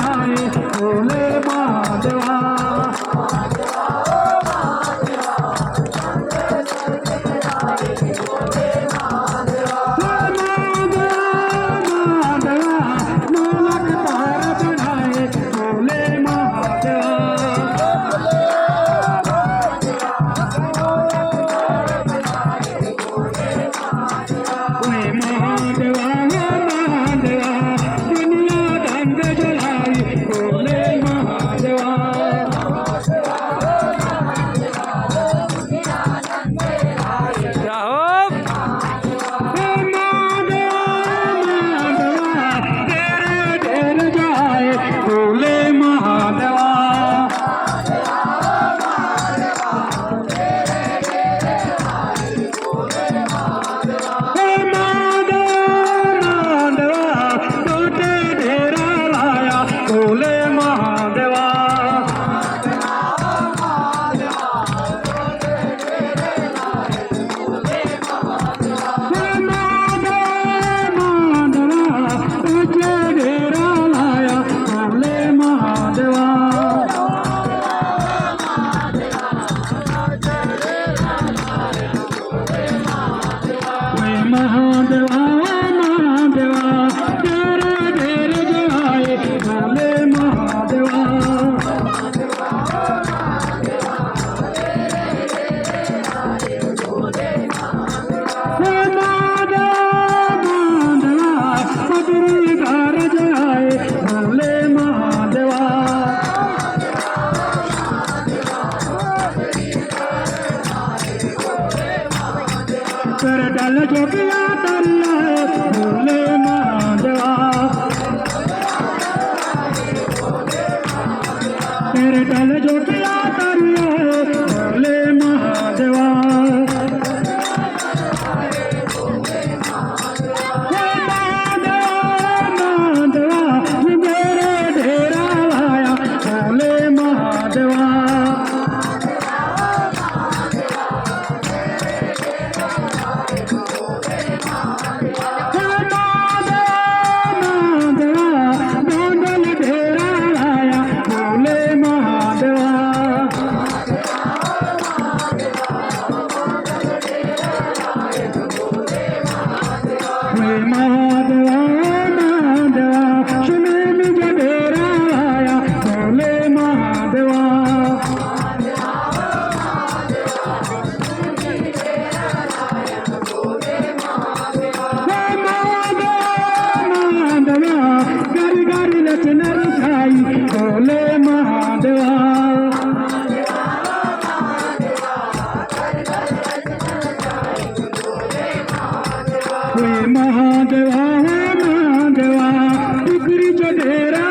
चढाए भोले महादेवा करडल जोगिया तरिया भोले महादेवा करडल जोगिया तरिया भोले महादेवा मेरे डेरा लाया भोले महादेवा महादेवा महादेवा सुने मुझे डेरा आया भोले महादेवा महादेवा गारी गारी लचनर खाई भोले महादेवा महादेवा महादेवा बिगड़ी जो डेरा